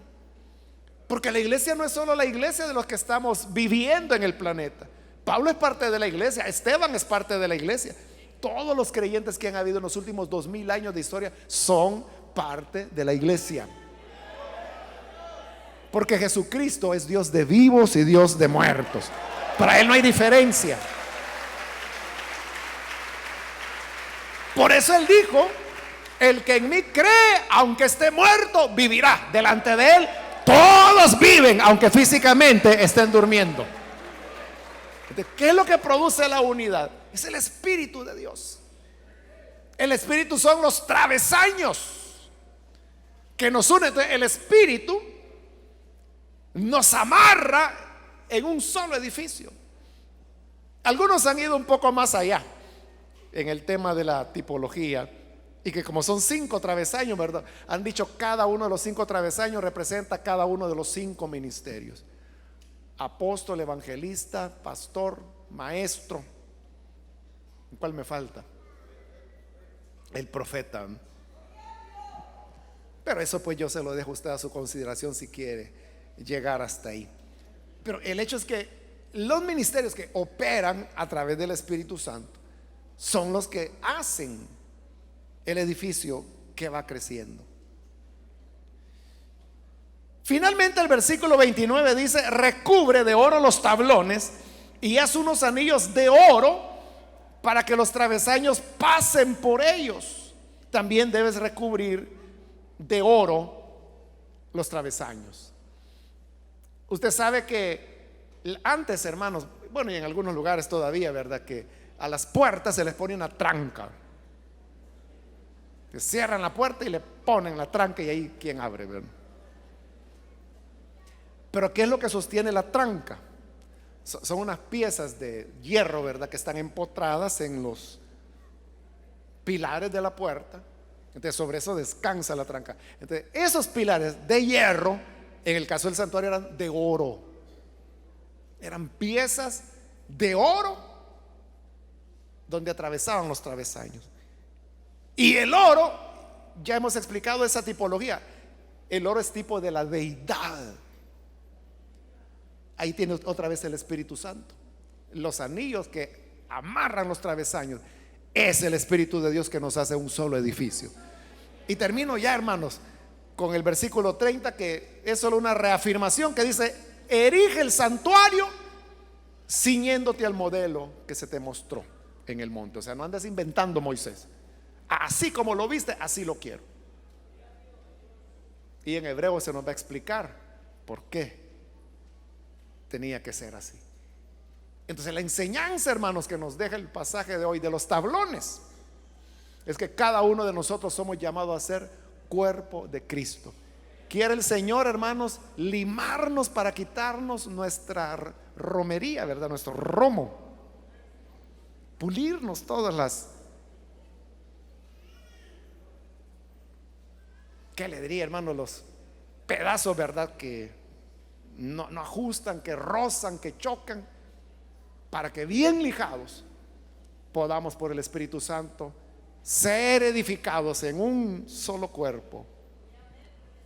Porque la iglesia no es solo la iglesia de los que estamos viviendo en el planeta. Pablo es parte de la iglesia, Esteban es parte de la iglesia. Todos los creyentes que han habido en los últimos 2000 años de historia son parte de la iglesia. Porque Jesucristo es Dios de vivos y Dios de muertos. Para Él no hay diferencia. Por eso Él dijo: el que en mí cree, aunque esté muerto, vivirá. Delante de Él todos viven, aunque físicamente estén durmiendo. ¿Qué es lo que produce la unidad? Es el Espíritu de Dios. El Espíritu son los travesaños que nos unen. Entonces, el Espíritu nos amarra en un solo edificio. Algunos han ido un poco más allá en el tema de la tipología, y que como son 5 travesaños, ¿verdad? Han dicho cada uno de los 5 travesaños representa cada uno de los 5 ministerios: apóstol, evangelista, pastor, maestro. ¿Cuál me falta? El profeta. Pero eso pues yo se lo dejo a usted a su consideración si quiere llegar hasta ahí. Pero el hecho es que los ministerios que operan a través del Espíritu Santo son los que hacen el edificio que va creciendo. Finalmente el versículo 29 dice: recubre de oro los tablones y haz unos anillos de oro para que los travesaños pasen por ellos. También debes recubrir de oro los travesaños. Usted sabe que antes, hermanos, bueno, y en algunos lugares todavía, ¿verdad?, que a las puertas se les pone una tranca. Que cierran la puerta y le ponen la tranca, y ahí quién abre, ¿verdad? Pero ¿qué es lo que sostiene la tranca? Son unas piezas de hierro, ¿verdad?, que están empotradas en los pilares de la puerta. Entonces sobre eso descansa la tranca. Entonces esos pilares de hierro, en el caso del santuario, eran de oro. Eran piezas de oro donde atravesaban los travesaños. Y el oro, ya hemos explicado esa tipología. El oro es tipo de la deidad. Ahí tiene otra vez el Espíritu Santo. Los anillos que amarran los travesaños es el Espíritu de Dios que nos hace un solo edificio. Y termino ya, hermanos, con el versículo 30, que es solo una reafirmación, que dice: erige el santuario ciñéndote al modelo que se te mostró en el monte. O sea, no andes inventando, Moisés. Así como lo viste, así lo quiero. Y en hebreo se nos va a explicar por qué tenía que ser así. Entonces la enseñanza, hermanos, que nos deja el pasaje de hoy de los tablones es que cada uno de nosotros somos llamados a ser cuerpo de Cristo. Quiere el Señor, hermanos, limarnos para quitarnos nuestra romería, ¿verdad?, nuestro romo, pulirnos todas las, ¿qué le diría, hermano?, los pedazos, ¿verdad?, que no ajustan, que rozan, que chocan, para que bien lijados podamos por el Espíritu Santo ser edificados en un solo cuerpo,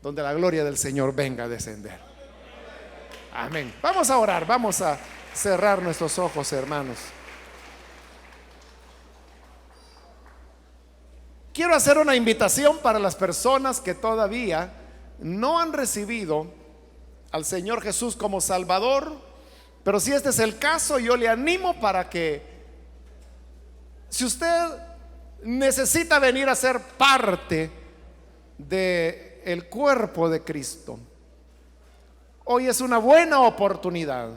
donde la gloria del Señor venga a descender. Amén. Vamos a orar, vamos a cerrar nuestros ojos, hermanos. Quiero hacer una invitación para las personas que todavía no han recibido al Señor Jesús como Salvador. Pero si este es el caso, yo le animo para que Si usted necesita venir a ser parte del cuerpo de Cristo, hoy es una buena oportunidad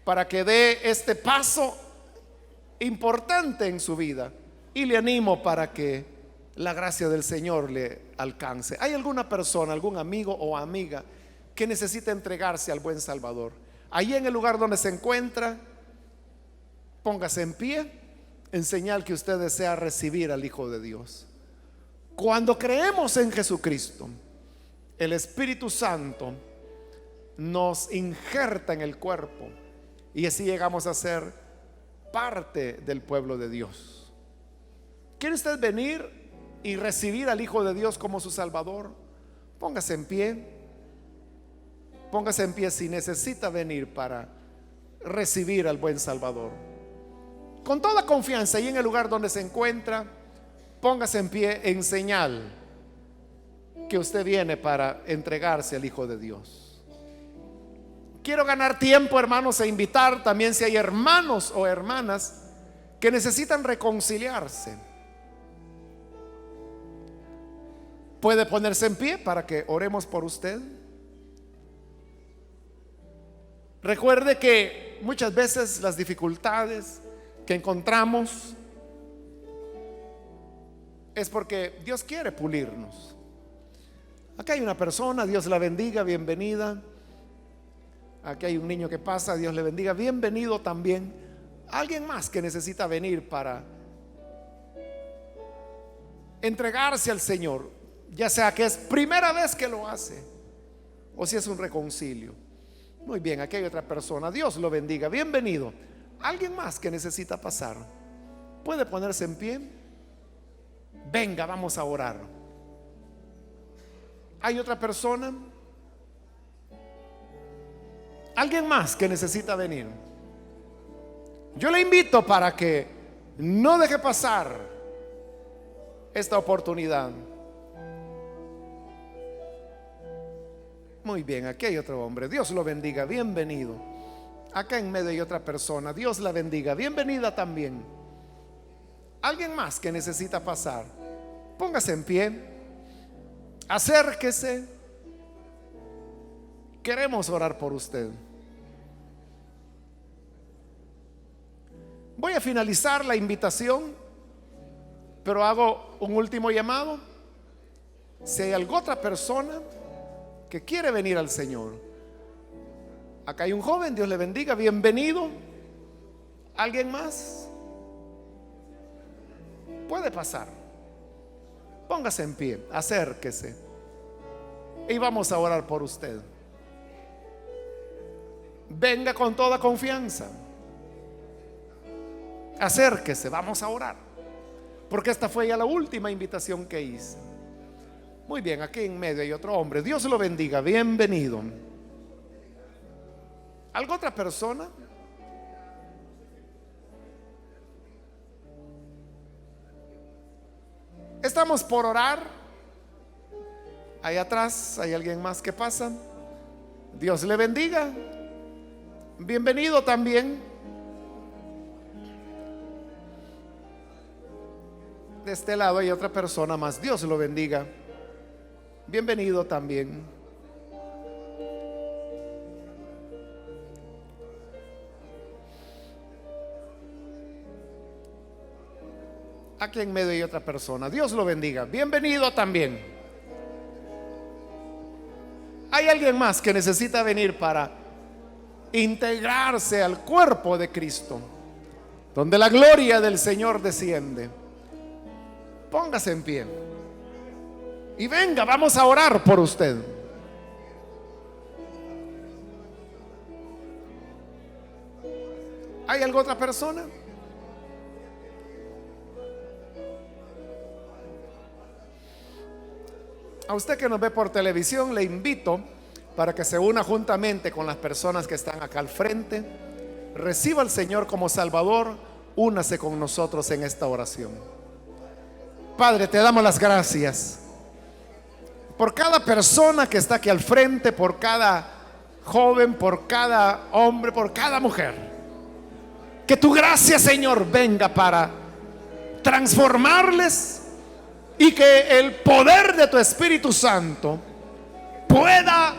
para que dé este paso importante en su vida, y le animo para que la gracia del Señor le alcance. ¿Hay alguna persona, algún amigo o amiga que necesita entregarse al buen Salvador? Ahí en el lugar donde se encuentra, póngase en pie en señal que usted desea recibir al Hijo de Dios. Cuando creemos en Jesucristo, el Espíritu Santo nos injerta en el cuerpo y así llegamos a ser parte del pueblo de Dios. ¿Quiere usted venir y recibir al Hijo de Dios como su Salvador? Póngase en pie. Póngase en pie si necesita venir para recibir al buen Salvador. Con toda confianza, y en el lugar donde se encuentra, póngase en pie en señal que usted viene para entregarse al Hijo de Dios. Quiero ganar tiempo, hermanos, e invitar también si hay hermanos o hermanas que necesitan reconciliarse. Puede ponerse en pie para que oremos por usted. Recuerde que muchas veces las dificultades que encontramos es porque Dios quiere pulirnos. Acá hay una persona, Dios la bendiga, bienvenida. Aquí hay un niño que pasa, Dios le bendiga, bienvenido también. Alguien más que necesita venir para entregarse al Señor, ya sea que es primera vez que lo hace o si es un reconcilio. Muy bien, aquí hay otra persona, Dios lo bendiga, bienvenido. Alguien más que necesita pasar, puede ponerse en pie. Venga, vamos a orar. Hay otra persona, alguien más que necesita venir. Yo le invito para que no deje pasar esta oportunidad. Muy bien, aquí hay otro hombre, Dios lo bendiga, bienvenido. Acá en medio hay otra persona, Dios la bendiga, bienvenida también. Alguien más que necesita pasar, póngase en pie, acérquese. Queremos orar por usted. Voy a finalizar la invitación, pero hago un último llamado. Si hay alguna otra persona que quiere venir al Señor, acá hay un joven, Dios le bendiga, bienvenido. ¿Alguien más? Puede pasar. Póngase en pie, acérquese y vamos a orar por usted. Venga con toda confianza, acérquese, vamos a orar, porque esta fue ya la última invitación que hice. Muy bien, aquí en medio hay otro hombre, Dios lo bendiga, bienvenido. ¿Alguna otra persona? Estamos por orar. Ahí atrás hay alguien más que pasa. Dios le bendiga, bienvenido también. De este lado hay otra persona más, Dios lo bendiga, bienvenido también. Aquí en medio hay otra persona, Dios lo bendiga, bienvenido también. Hay alguien más que necesita venir para integrarse al cuerpo de Cristo, donde la gloria del Señor desciende. Póngase en pie y venga, vamos a orar por usted. ¿Hay alguna otra persona? A usted que nos ve por televisión, le invito para que se una juntamente con las personas que están acá al frente. Reciba al Señor como Salvador. Únase con nosotros en esta oración. Padre, te damos las gracias por cada persona que está aquí al frente, por cada joven, por cada hombre, por cada mujer. Que tu gracia, Señor, venga para transformarles y que el poder de tu Espíritu Santo pueda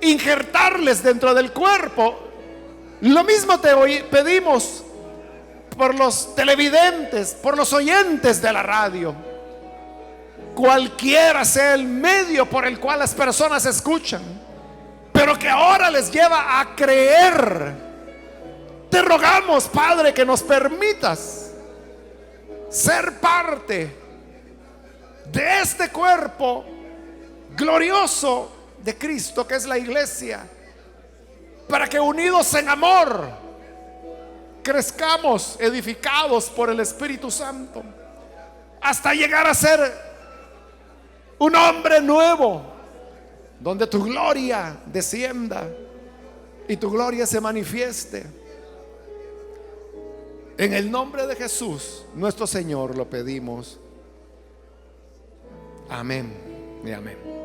injertarles dentro del cuerpo. Lo mismo te pedimos por los televidentes, por los oyentes de la radio, cualquiera sea el medio por el cual las personas escuchan, pero que ahora les lleva a creer. Te rogamos, Padre, que nos permitas ser parte de este cuerpo glorioso de Cristo, que es la iglesia, para que unidos en amor crezcamos, edificados por el Espíritu Santo, hasta llegar a ser un hombre nuevo, donde tu gloria descienda y tu gloria se manifieste. En el nombre de Jesús, nuestro Señor, lo pedimos. Amén y amén.